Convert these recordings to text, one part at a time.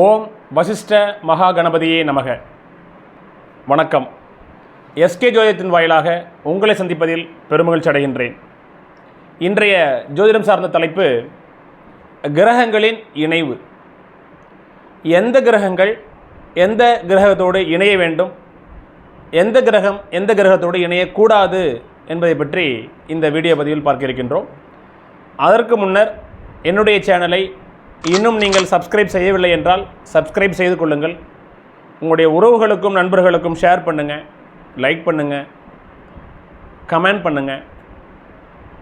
ஓம் வசிஷ்ட மகா கணபதியே நமக. வணக்கம். எஸ்கே ஜோதிடத்தின் வாயிலாக உங்களை சந்திப்பதில் பெருமகிழ்ச்சி அடைகின்றேன். இன்றைய ஜோதிடம் சார்ந்த தலைப்பு கிரகங்களின் இணைவு. எந்த கிரகங்கள் எந்த கிரகத்தோடு இணைய வேண்டும், எந்த கிரகம் எந்த கிரகத்தோடு இணையக்கூடாது என்பதை பற்றி இந்த வீடியோ பதிவில் பார்க்க இருக்கின்றோம். அதற்கு முன்னர் என்னுடைய சேனலை இன்னும் நீங்கள் சப்ஸ்கிரைப் செய்யவில்லை என்றால் சப்ஸ்கிரைப் செய்து கொள்ளுங்கள். உங்களுடைய உறவுகளுக்கும் நண்பர்களுக்கும் ஷேர் பண்ணுங்கள், லைக் பண்ணுங்கள், கமெண்ட் பண்ணுங்கள்.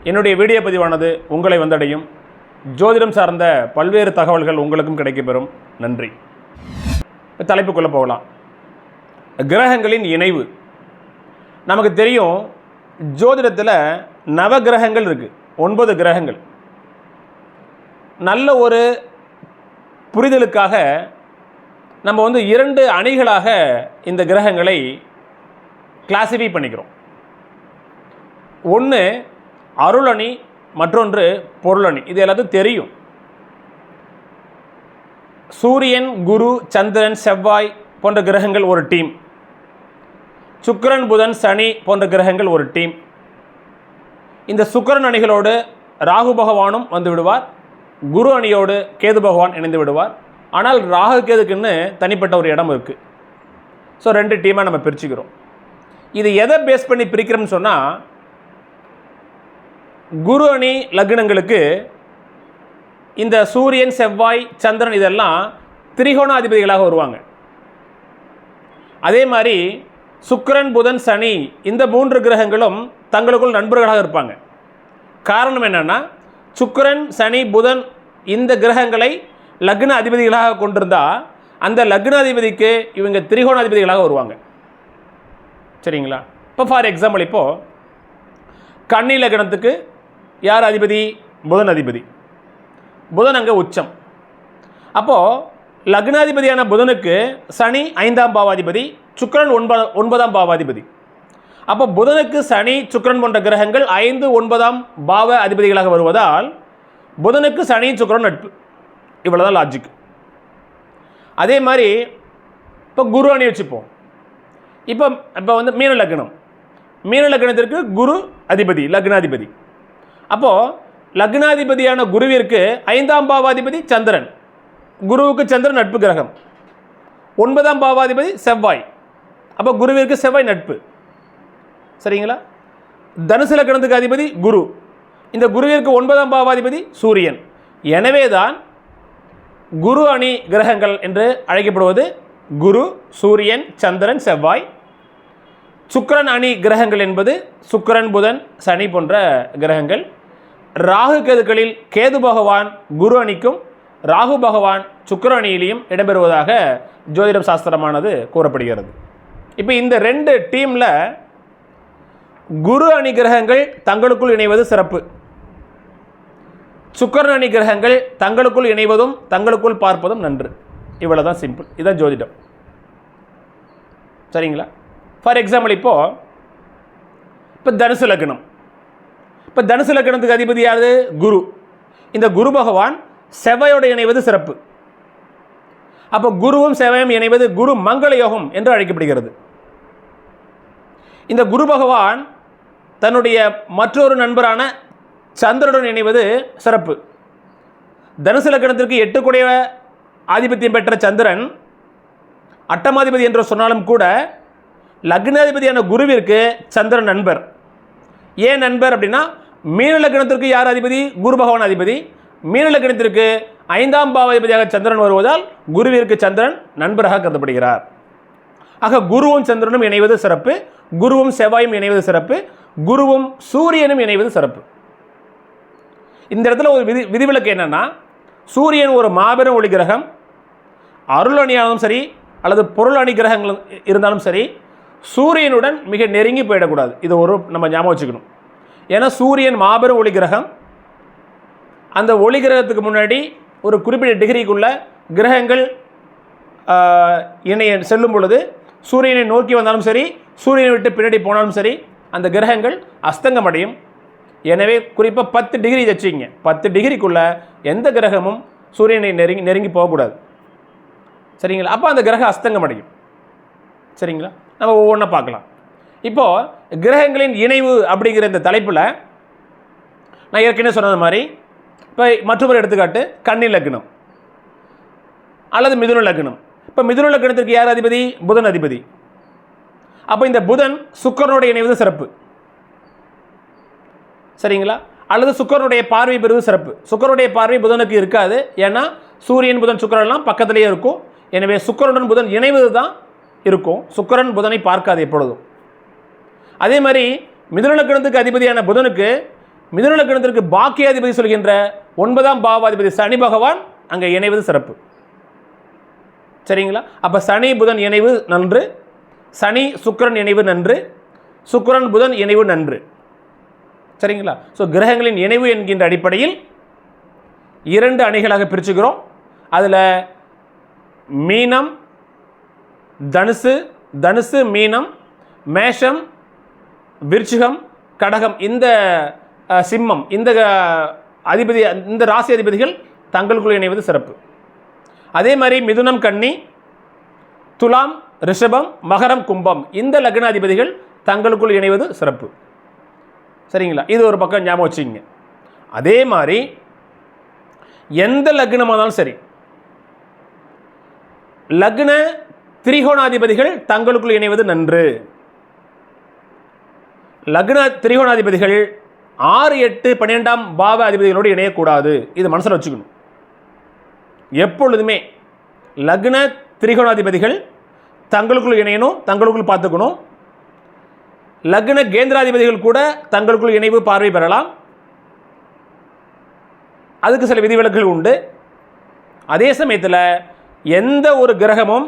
என்னுடைய வீடியோ பதிவானது உங்களை வந்தடையும். ஜோதிடம் சார்ந்த பல்வேறு தகவல்கள் உங்களுக்கும் கிடைக்கப்பெறும். நன்றி. தலைப்புக்குள்ளே போகலாம். கிரகங்களின் இணைவு. நமக்கு தெரியும், ஜோதிடத்தில் நவகிரகங்கள் இருக்குது, 9 கிரகங்கள். நல்ல ஒரு புரிதலுக்காக நம்ம 2 அணிகளாக இந்த கிரகங்களை கிளாசிஃபை பண்ணிக்கிறோம். ஒன்று அருளணி, மற்றொன்று பொருளணி. இது எல்லாத்துக்கும் தெரியும். சூரியன், குரு, சந்திரன், செவ்வாய் போன்ற கிரகங்கள் ஒரு டீம். சுக்கிரன், புதன், சனி போன்ற கிரகங்கள் ஒரு டீம். இந்த சுக்கிரன் அணிகளோடு ராகு பகவானும் வந்து விடுவார். குரு அணியோடு கேது பகவான் இணைந்து விடுவார். ஆனால் ராகு கேதுக்குன்னு தனிப்பட்ட ஒரு இடம் இருக்குது. ஸோ 2 டீமாக நம்ம பிரிச்சுக்கிறோம். இது எதை பேஸ் பண்ணி பிரிக்கிறோம்னு சொன்னால், குரு அணி லக்னங்களுக்கு இந்த சூரியன், செவ்வாய், சந்திரன் இதெல்லாம் திரிகோணாதிபதிகளாக வருவாங்க. அதே மாதிரி சுக்கிரன், புதன், சனி இந்த 3 கிரகங்களும் தங்களுக்குள் நண்பர்களாக இருப்பாங்க. காரணம் என்னென்னா, சுக்கிரன், சனி, புதன் இந்த கிரகங்களை லக்ன அதிபதிகளாக கொண்டிருந்தால் அந்த லக்னாதிபதிக்கு இவங்க திரிகோணாதிபதிகளாக வருவாங்க. சரிங்களா? இப்போ ஃபார் எக்ஸாம்பிள், இப்போது கன்னி லக்னத்துக்கு யார் அதிபதி? புதன் அதிபதி. புதன் அங்கே உச்சம். அப்போது லக்னாதிபதியான புதனுக்கு சனி 5ஆம் பாவாதிபதி, சுக்கிரன் 9ஆம் பாவாதிபதி. அப்போ புதனுக்கு சனி, சுக்கிரன் போன்ற கிரகங்கள் 5, 9ஆம் பாவ அதிபதிகளாக வருவதால் புதனுக்கு சனி, சுக்கிரன் நட்பு. இவ்வளோதான் லாஜிக். அதே மாதிரி இப்போ குரு அணி வச்சுப்போம். இப்போ மீன லக்னம். மீன லக்னத்திற்கு குரு அதிபதி, லக்னாதிபதி. அப்போது லக்னாதிபதியான குருவிற்கு 5ஆம் பாவாதிபதி சந்திரன். குருவுக்கு சந்திரன் நட்பு கிரகம். 9ஆம் பாவாதிபதி செவ்வாய். அப்போ குருவிற்கு செவ்வாய் நட்பு. சரிங்களா? தனுசு லக்னத்துக்கு அதிபதி குரு. இந்த குருவிற்கு 9ஆம் பாவாதிபதி சூரியன். எனவே தான் குரு அணி கிரகங்கள் என்று அழைக்கப்படுவது குரு, சூரியன், சந்திரன், செவ்வாய். சுக்கிரன் அணி கிரகங்கள் என்பது சுக்கிரன், புதன், சனி போன்ற கிரகங்கள். ராகு கேதுக்களில் கேது பகவான் குரு அணிக்கும் ராகு பகவான் சுக்கிர அணியிலையும் இடம்பெறுவதாக ஜோதிடம் சாஸ்திரமானது கூறப்படுகிறது. இப்போ இந்த 2 டீமில் குரு அணி கிரகங்கள் தங்களுக்குள் இணைவது சிறப்பு. சுக்கிரன் அணி கிரகங்கள் தங்களுக்குள் இணைவதும் தங்களுக்குள் பார்ப்பதும் நன்று. இவ்வளோ தான் சிம்பிள். இதுதான் ஜோதிடம். சரிங்களா? ஃபார் எக்ஸாம்பிள், இப்போ தனுசு லக்னம். இப்போ தனுசு லக்னத்துக்கு அதிபதியாவது குரு. இந்த குரு பகவான் செவ்வாயோடு இணைவது சிறப்பு. அப்போ குருவும் செவ்வாயும் இணைவது குரு மங்கள யோகம் என்று அழைக்கப்படுகிறது. இந்த குரு பகவான் தன்னுடைய மற்றொரு நண்பரான சந்திரனுடன் இணைவது சிறப்பு. தனுசு லக்னத்திற்கு 8 கூடிய ஆதிபத்தியம் பெற்ற சந்திரன் அட்டமாதிபதி என்று சொன்னாலும் கூட லக்னாதிபதியான குருவிற்கு சந்திரன் நண்பர். ஏன் நண்பர் அப்படின்னா, மீன லக்னத்திற்கு யார் அதிபதி? குரு பகவான் அதிபதி. மீன லக்னத்திற்கு 5ஆம் பாவாதிபதியாக சந்திரன் வருவதால் குருவிற்கு சந்திரன் நண்பராக கருதப்படுகிறார். ஆக குருவும் சந்திரனும் இணைவது சிறப்பு, குருவும் செவ்வாயும் இணைவது சிறப்பு, குருவும் சூரியனும் இணைவது சிறப்பு. இந்த இடத்துல ஒரு விதிவிலக்கு என்னன்னா, சூரியன் ஒரு மாபெரும் ஒளி கிரகம். அருள் அணியானாலும் சரி அல்லது பொருள் அணி கிரகங்கள் இருந்தாலும் சரி, சூரியனுடன் மிக நெருங்கி போயிடக்கூடாது. இது நம்ம ஞாபகம் வச்சுக்கணும். ஏன்னா சூரியன் மாபெரும் ஒளி கிரகம். அந்த ஒளி கிரகத்துக்கு முன்னாடி ஒரு குறிப்பிட்ட டிகிரிக்குள்ள கிரகங்கள் இணைய செல்லும் பொழுது சூரியனை நோக்கி வந்தாலும் சரி, சூரியனை விட்டு பின்னாடி போனாலும் சரி, அந்த கிரகங்கள் அஸ்தங்கம் அடையும். எனவே குறிப்பாக 10 டிகிரி வச்சுங்க. 10 டிகிரிக்குள்ளே எந்த கிரகமும் சூரியனை நெருங்கி போகக்கூடாது. சரிங்களா? அப்போ அந்த கிரக அஸ்தங்கம் அடையும். சரிங்களா? நம்ம ஒவ்வொன்றா பார்க்கலாம். இப்போது கிரகங்களின் இணைவு அப்படிங்கிற இந்த தலைப்பில் நான் ஏற்கனவே சொன்னது மாதிரி இப்போ மற்றொரு எடுத்துக்காட்டு கன்னி லக்னம் அல்லது மிதுன லக்னம். இப்போ மிதுன லக்னத்திற்கு யார் அதிபதி? புதன் அதிபதி. அப்போ இந்த புதன் சுக்கிரனுடைய இணைவது சிறப்பு. சரிங்களா? அல்லது சுக்கிரனுடைய பார்வை பெறுவது சிறப்பு. சுக்கிரனுடைய பார்வை புதனுக்கு இருக்காது. ஏன்னா சூரியன் புதன் சுக்கிரன்லாம் பக்கத்திலேயே இருக்கும். எனவே சுக்கிரனுடன் புதன் இணைவது தான் இருக்கும். சுக்கிரன் புதனை பார்க்காது எப்பொழுதும். அதே மாதிரி மிதுன லக்னத்துக்கு அதிபதியான புதனுக்கு மிதுன லக்னத்திற்கு பாக்கியாதிபதி சொல்கின்ற 9ஆம் பாவாதிபதி சனி பகவான் அங்கே இணைவது சிறப்பு. சரிங்களா? அப்போ சனி புதன் இணைவு நன்று, சனி சுக்கிரன் இணைவு நன்று, சுக்கிரன் புதன் இணைவு நன்று. சரிங்களா? ஸோ கிரகங்களின் இணைவு என்கின்ற அடிப்படையில் 2 அணிகளாக பிரிச்சுக்கிறோம். அதில் மீனம் தனுசு, தனுசு மீனம், மேஷம் விருச்சிகம் கடகம், இந்த சிம்மம், இந்த அதிபதி, இந்த ராசி அதிபதிகள் தங்களுக்குள் இணைவது சிறப்பு. அதே மாதிரி மிதுனம் கன்னி, துலாம் ரிஷபம், மகரம் கும்பம், இந்த லக்னாதிபதிகள் தங்களுக்குள் இணைவது சிறப்பு. சரிங்களா? இது ஒரு பக்கம் ஞாபகம் வச்சுக்கிங்க. அதே மாதிரி எந்த லக்னமானாலும் சரி, லக்ன திரிகோணாதிபதிகள் தங்களுக்குள் இணைவது நன்று. லக்ன திரிகோணாதிபதிகள் 6, 8, 12ஆம் பாவ அதிபதிகளோடு இணையக்கூடாது. இது மனசில் வச்சுக்கணும். எப்பொழுதுமே லக்ன திரிகோணாதிபதிகள் தங்களுக்குள் இணையணும், தங்களுக்குள் பார்த்துக்கணும். லக்ன கேந்திராதிபதிகள் கூட தங்களுக்குள் இணைவு பார்வை பெறலாம். அதுக்கு சில விதிவிலக்குகள் உண்டு. அதே சமயத்தில் எந்த ஒரு கிரகமும்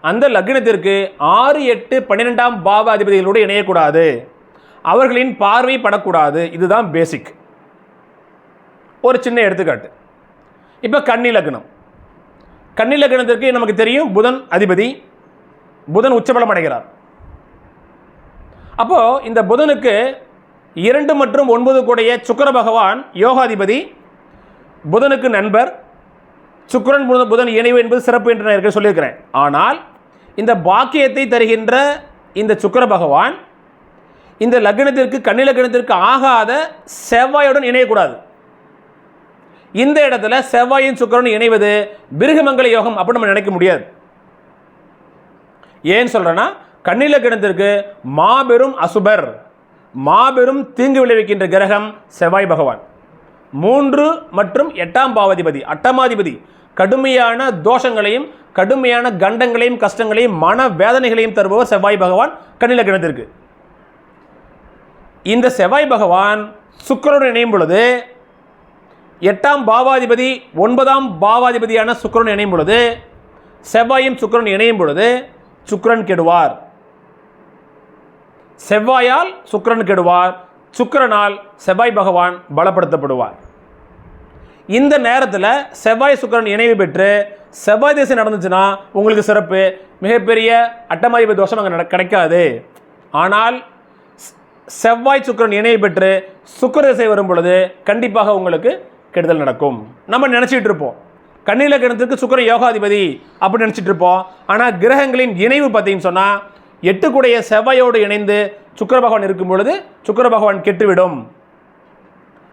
அந்த லக்னத்திற்கு 6, 8, 12ஆம் பாவ அதிபதிகளோடு இணையக்கூடாது. அவர்களின் பார்வை படக்கூடாது. இதுதான் பேசிக். ஒரு சின்ன எடுத்துக்காட்டு. இப்போ கன்னி லக்னம். கன்னி லக்னத்திற்கு நமக்கு தெரியும் புதன் அதிபதி. புதன் உச்சபலம் அடைகிறார். அப்போது இந்த புதனுக்கு 2 மற்றும் 9 கூடிய சுக்கிர பகவான் யோகாதிபதி, புதனுக்கு நண்பர். சுக்கிரன் புதன் இணைவு என்பது சிறப்பு என்று நான் ஏற்கனவே சொல்லியிருக்கிறேன். ஆனால் இந்த பாக்கியத்தை தருகின்ற இந்த சுக்கிர பகவான் இந்த லக்னத்திற்கு, கன்னி லக்னத்திற்கு ஆகாத செவ்வாயுடன் இணையக்கூடாது. இந்த இடத்துல செவ்வாயின் சுக்கிரனும் இணைவது பிருகமங்கல யோகம் அப்படி நம்ம நினைக்க முடியாது. ஏன் சொல்றேன்னா, கன்னி லக்னத்திற்கு மாபெரும் அசுபர், மாபெரும் தீங்கு விளைவிக்கின்ற கிரகம் செவ்வாய் பகவான். 3 மற்றும் 8ஆம் பாவாதிபதி, அட்டமாதிபதி, கடுமையான தோஷங்களையும் கடுமையான கண்டங்களையும் கஷ்டங்களையும் மன வேதனைகளையும் தருபவர் செவ்வாய் பகவான் கன்னி லக்னத்திற்கு. இந்த செவ்வாய் பகவான் சுக்கிரனுடன் இணையும் பொழுது 8ஆம் பாவாதிபதி 9ஆம் பாவாதிபதியான சுக்கிரன் இணையும் பொழுது, செவ்வாயும் சுக்கிரன் இணையும் பொழுது சுக்கிரன் கெடுவார். செவ்வாயால் சுக்கிரன் கெடுவார், சுக்கிரனால் செவ்வாய் பகவான் பலப்படுத்தப்படுவார். இந்த நேரத்தில் செவ்வாய் சுக்கிரன் இணைவு பெற்று செவ்வாய் திசை நடந்துச்சுன்னா உங்களுக்கு சிறப்பு. மிகப்பெரிய அட்டமாதிபதி தோஷம் அங்கே கிடைக்காது. ஆனால் செவ்வாய் சுக்கிரன் இணைவு பெற்று சுக்கிர திசை வரும் பொழுது கண்டிப்பாக உங்களுக்கு கெடுதல் நடக்கும். நம்ம நினச்சிட்டு இருப்போம் கன்னி லக்னத்திற்கு சுக்கிரன் யோகாதிபதி அப்படின்னு நினச்சிட்டு இருப்போம். ஆனால் கிரகங்களின் இணைவு பார்த்தீங்கன்னு சொன்னால் 8 கூடிய செவ்வாயோடு இணைந்து சுக்கிர பகவான் இருக்கும் பொழுது சுக்கிர பகவான் கெட்டுவிடும்.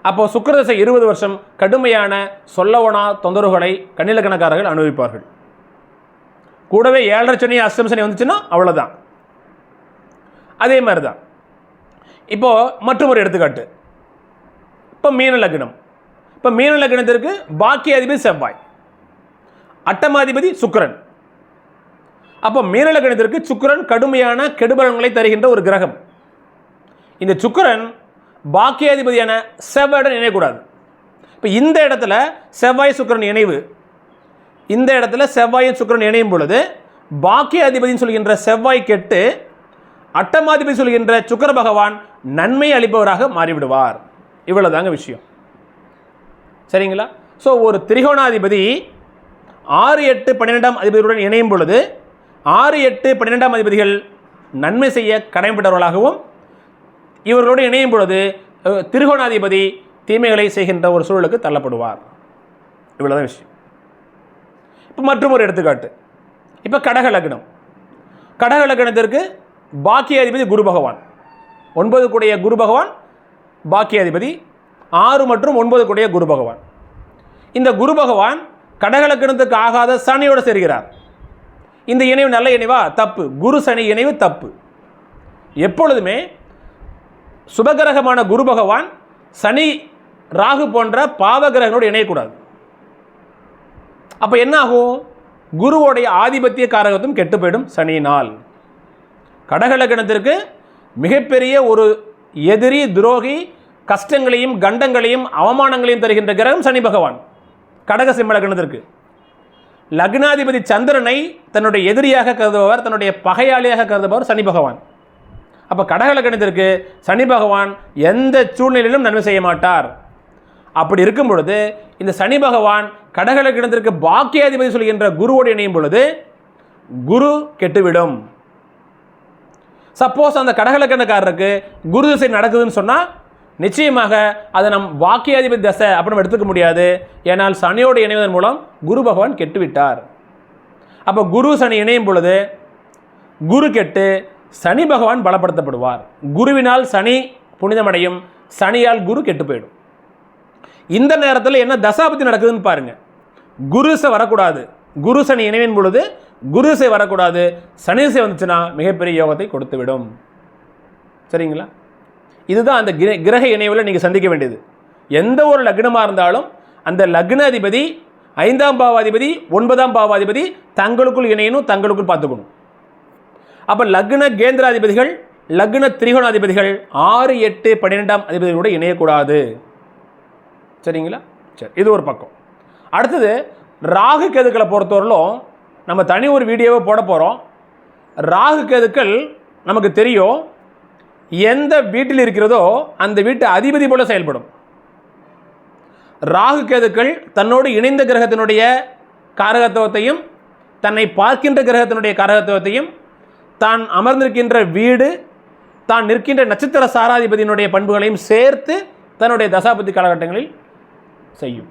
அப்போ சுக்கிர திசை 20 வருஷம் கடுமையான சொல்லவனா தொந்தரவுகளை கன்னி லக்னக்காரர்கள் அனுபவிப்பார்கள். கூடவே 7.5 சனி அஷ்டம சனி வந்துச்சுன்னா அவ்வளோதான். அதே மாதிரி தான் இப்போது மற்றொரு எடுத்துக்காட்டு. இப்போ மீன லக்னம். இப்போ மீன லக்னத்திற்கு பாக்கியாதிபதி செவ்வாய், அட்டமாதிபதி சுக்கிரன். அப்போ மீன லக்னத்திற்கு சுக்கிரன் கடுமையான கெடுபலன்களை தருகின்ற ஒரு கிரகம். இந்த சுக்கிரன் பாக்கியாதிபதியான செவ்வாயுடன் இணையக்கூடாது. இப்போ இந்த இடத்துல செவ்வாய் சுக்கிரன் இணைவு, இந்த இடத்துல செவ்வாயின் சுக்கிரன் இணையும் பொழுது பாக்கியாதிபதினு சொல்கின்ற செவ்வாய் கெட்டு அட்டமாதிபதி சொல்கின்ற சுக்கிர பகவான் நன்மை அளிப்பவராக மாறிவிடுவார். இவ்வளவுதாங்க விஷயம். சரிங்களா? ஸோ ஒரு திரிகோணாதிபதி 6, 8, 12ஆம் அதிபதியுடன் இணையும் பொழுது 6, 8, 12ஆம் அதிபதிகள் நன்மை செய்ய கடமைப்பட்டவர்களாகவும், இவர்களோடு இணையும் பொழுது திரிகோணாதிபதி தீமைகளை செய்கின்ற ஒரு சூழலுக்கு தள்ளப்படுவார். இவ்வளோதான் விஷயம். இப்போ மற்றும் ஒரு எடுத்துக்காட்டு. இப்போ கடக லக்னம், கடக லக்னத்திற்கு பாக்கியாதிபதி குரு பகவான், 9 கூடிய குரு பகவான் பாக்கியாதிபதி, 6 மற்றும் 9 கூடிய குரு பகவான். இந்த குரு பகவான் கடக லக்னத்துக்கு ஆகாத சனியோடு சேர்கிறார். இந்த இணைவு நல்ல இணைவா? தப்பு. குரு சனி இணைவு தப்பு. எப்பொழுதுமே சுபகிரகமான குரு பகவான் சனி ராகு போன்ற பாவகிரகங்களோடு இணையக்கூடாது. அப்போ என்ன ஆகும்? குருவோடைய ஆதிபத்திய காரகத்தும் கெட்டு போயிடும் சனியினால். கடக லக்னத்திற்கு மிகப்பெரிய ஒரு எதிரி, துரோகி, கஷ்டங்களையும் கண்டங்களையும் அவமானங்களையும் தருகின்ற கிரகம் சனி பகவான். கடக சிம்ம லக்னத்திற்கு லக்னாதிபதி சந்திரனை தன்னுடைய எதிரியாக கருதுபவர், தன்னுடைய பகையாளியாக கருதுபவர் சனி பகவான். அப்போ கடக லக்னத்திற்கு சனி பகவான் எந்த சூழ்நிலையிலும் நன்மை செய்ய மாட்டார். அப்படி இருக்கும் பொழுது இந்த சனி பகவான் கடக லக்னத்திற்கு பாக்கியாதிபதி சொல்கின்ற குருவோடு இணையும் பொழுது குரு கெட்டுவிடும். சப்போஸ் அந்த கடக லக்னக்காரருக்கு குரு திசை நடக்குதுன்னு சொன்னால் நிச்சயமாக அதை நம் பாக்கியாதிபதி தசை அப்படின்னு எடுத்துக்க முடியாது. ஏனால் சனியோடு இணைவதன் மூலம் குரு பகவான் கெட்டுவிட்டார். அப்போ குரு சனி இணையும் பொழுது குரு கெட்டு சனி பகவான் பலப்படுத்தப்படுவார். குருவினால் சனி புனிதமடையும், சனியால் குரு கெட்டு போயிடும். இந்த நேரத்தில் என்ன தசாபதி நடக்குதுன்னு பாருங்க. குரு திசை வரக்கூடாது, குரு சனி இணைவின் பொழுது குரு திசை வரக்கூடாது. சனி திசை வந்துச்சுன்னா மிகப்பெரிய யோகத்தை கொடுத்து விடும். சரிங்களா? இதுதான் அந்த கிரக இணைவில் நீங்கள் சந்திக்க வேண்டியது. எந்த ஒரு லக்னமாக இருந்தாலும் அந்த லக்னாதிபதி, 5ஆம் பாவாதிபதி, 9ஆம் பாவாதிபதி தங்களுக்குள் இணையணும், தங்களுக்குள் பார்த்துக்கணும். அப்போ லக்ன கேந்திராதிபதிகள், லக்ன திரிகோணாதிபதிகள் 6, 8, 12ஆம் அதிபதிகளோட இணையக்கூடாது. சரிங்களா? சரி, இது ஒரு பக்கம். அடுத்தது ராகு கேதுக்களை பொறுத்தவரையிலும் நம்ம தனி ஒரு வீடியோவை போட போகிறோம். ராகு கேதுக்கள் நமக்கு தெரியும், எந்த வீட்டில் இருக்கிறதோ அந்த வீட்டு அதிபதி போல செயல்படும். ராகு கேதுக்கள் தன்னோடு இணைந்த கிரகத்தினுடைய காரகத்துவத்தையும், தன்னை பார்க்கின்ற கிரகத்தினுடைய காரகத்துவத்தையும், தான் அமர்ந்திருக்கின்ற வீடு, தான் நிற்கின்ற நட்சத்திர சாராதிபதியினுடைய பண்புகளையும் சேர்த்து தன்னுடைய தசாபதி காலகட்டங்களில் செய்யும்.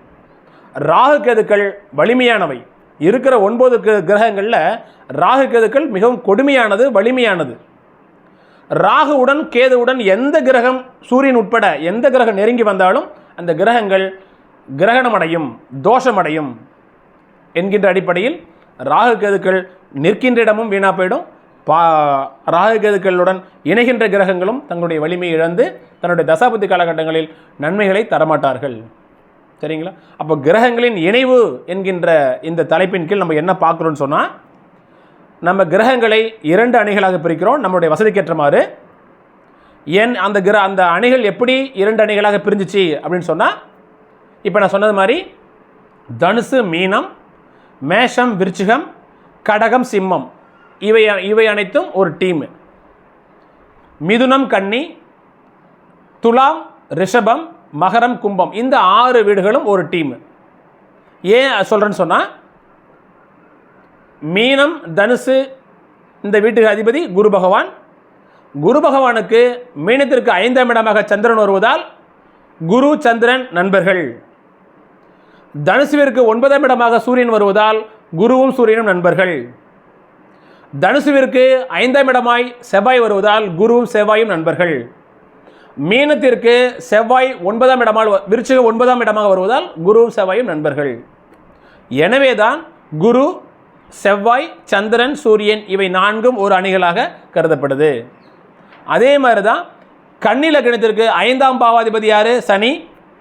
ராகு கேதுக்கள் வலிமையானவை. இருக்கிற 9 கிரகங்களில் ராகு கேதுக்கள் மிகவும் கொடுமையானது, வலிமையானது. ராகுவுடன் கேதுவுடன் எந்த கிரகம், சூரியன் உட்பட எந்த கிரகம் நெருங்கி வந்தாலும் அந்த கிரகங்கள் கிரகணமடையும், தோஷமடையும் என்கின்ற அடிப்படையில் ராகு கேதுக்கள் நிற்கின்ற இடமும் வீணாக போயிடும். ராகு கேதுக்களுடன் இணைகின்ற கிரகங்களும் தங்களுடைய வலிமையை இழந்து தன்னுடைய தசாபதி காலகட்டங்களில் நன்மைகளை தரமாட்டார்கள். சரிங்களா? அப்போ கிரகங்களின் இணைவு என்கின்ற இந்த தலைப்பின் கீழ் நம்ம என்ன பார்க்குறோன்னு சொன்னால், நம்ம கிரகங்களை 2 அணிகளாக பிரிக்கிறோம் நம்மளுடைய வசதிக்கேற்றமாறு. அந்த அணிகள் எப்படி 2 அணிகளாக பிரிஞ்சிச்சு அப்படின்னு சொன்னால், இப்போ நான் சொன்னது மாதிரி தனுசு மீனம், மேஷம் விருச்சிகம், கடகம் சிம்மம், இவை அனைத்தும் ஒரு டீமு. மிதுனம் கன்னி, துலாம் ரிஷபம், மகரம் கும்பம், இந்த 6 வீடுகளும் ஒரு டீமு. ஏன் சொல்கிறேன்னு சொன்னால், மீனம் தனுசு இந்த வீட்டுக்கு அதிபதி குரு பகவான். குரு பகவானுக்கு மீனத்திற்கு 5ஆம் இடமாக சந்திரன் வருவதால் குரு சந்திரன் நண்பர்கள். தனுசுவிற்கு 9ஆம் இடமாக சூரியன் வருவதால் குருவும் சூரியனும் நண்பர்கள். தனுசுவிற்கு 5ஆம் இடமாய் செவ்வாய் வருவதால் குருவும் செவ்வாயும் நண்பர்கள். மீனத்திற்கு செவ்வாய் 9ஆம் இடமாக, விருச்சிகம் 9ஆம் இடமாக வருவதால் குருவும் செவ்வாயும் நண்பர்கள். எனவேதான் குரு, செவ்வாய், சந்திரன், சூரியன் இவை 4ம் ஒரு அணிகளாக கருதப்படுது. அதே மாதிரி தான் கன்னி லக்னத்திற்கு 5ஆம் பாவாதிபதி யாரு? சனி,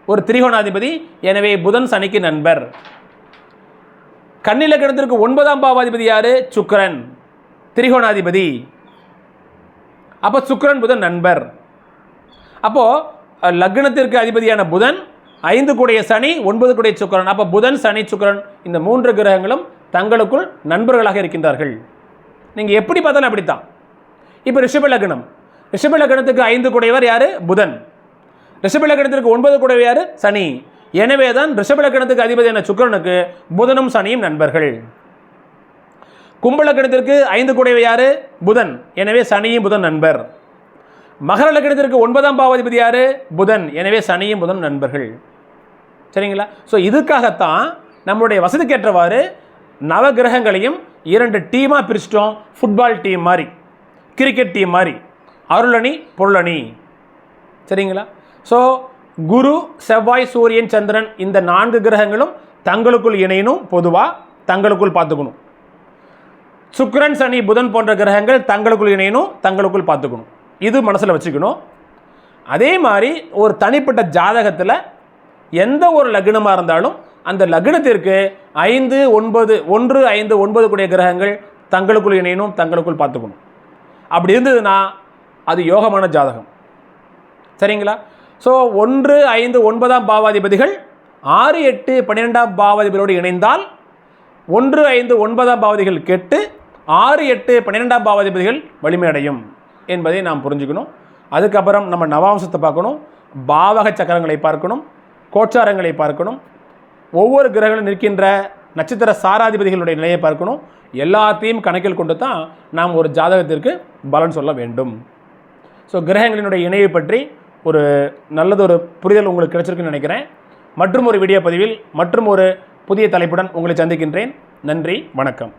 ஒரு திரிகோணாதிபதி. எனவே புதன் சனிக்கு நண்பர். கன்னி லக்னத்திற்கு 9ஆம் பாவாதிபதி யாரு? சுக்கிரன், திரிகோணாதிபதி. அப்போ சுக்கிரன் புதன் நண்பர். அப்போது லக்னத்திற்கு அதிபதியான புதன், 5 கூடிய சனி, 9 கூடிய சுக்கிரன். அப்போ புதன் சனி சுக்கிரன் இந்த 3 கிரகங்களும் தங்களுக்குள் நண்பர்களாக இருக்கின்றார்கள். நீங்கள் எப்படி பார்த்தாலும் அப்படித்தான். இப்போ ரிஷப லக்னம், ரிஷப லக்னத்துக்கு 5 கூடையவர் யார்? புதன். ரிஷப லக்னத்திற்கு 9 கூடையவர் யார்? சனி. எனவே தான் ரிஷப லக்னத்துக்கு அதிபதியான சுக்கிரனுக்கு புதனும் சனியும் நண்பர்கள். கும்ப லக்னத்திற்கு 5 கூடையவர் யார்? புதன். எனவே சனியும் புதன் நண்பர். மகர லக்னத்திற்கு 9ஆம் பாவாதிபதி யார்? புதன். எனவே சனியும் புதன் நண்பர்கள். சரிங்களா? ஸோ இதுக்காகத்தான் நம்மளுடைய வசதிக்கேற்றவாறு நவகிரகங்களையும் 2 டீமாக பிரிச்சிட்டோம். ஃபுட்பால் டீம் மாதிரி, கிரிக்கெட் டீம் மாதிரி, அருளணி பொருளணி. சரிங்களா? ஸோ குரு, செவ்வாய், சூரியன், சந்திரன் இந்த 4 கிரகங்களும் தங்களுக்குள் இணையணும். பொதுவாக தங்களுக்குள் பார்த்துக்கணும். சுக்கிரன், சனி, புதன் போன்ற கிரகங்கள் தங்களுக்குள் இணையணும், தங்களுக்குள் பார்த்துக்கணும். இது மனசில் வச்சுக்கணும். அதே மாதிரி ஒரு தனிப்பட்ட ஜாதகத்தில் எந்த ஒரு லக்னமாக இருந்தாலும் அந்த லக்னத்திற்கு 5, 9 1, 5, 9 கூடிய கிரகங்கள் தங்களுக்குள் இணையணும், தங்களுக்குள் பார்த்துக்கணும். அப்படி இருந்ததுன்னா அது யோகமான ஜாதகம். சரிங்களா? ஸோ 1, 5, 9ஆம் பாவாதிபதிகள் 6, 8, 12ஆம் பாவாதிபதியோடு இணைந்தால் 1, 5, 9ஆம் பாவாதிகள் கெட்டு 6, 8, 12ஆம் பாவாதிபதிகள் வலிமையடையும் என்பதை நாம் புரிஞ்சுக்கணும். அதுக்கப்புறம் நம்ம நவாம்சத்தை பார்க்கணும், பாவக சக்கரங்களை பார்க்கணும், கோச்சாரங்களை பார்க்கணும், ஒவ்வொரு கிரகங்களும் நிற்கின்ற நட்சத்திர சாராதிபதிகளுடைய நிலையை பார்க்கணும். எல்லாத்தையும் கணக்கில் கொண்டு தான் நாம் ஒரு ஜாதகத்திற்கு பலன் சொல்ல வேண்டும். ஸோ கிரகங்களினுடைய இணைவை பற்றி ஒரு நல்லதொரு புரிதல் உங்களுக்கு கிடைச்சிருக்குன்னு நினைக்கிறேன். மற்றும் ஒரு வீடியோ பதிவில் மற்றும் ஒரு புதிய தலைப்புடன் உங்களை சந்திக்கின்றேன். நன்றி, வணக்கம்.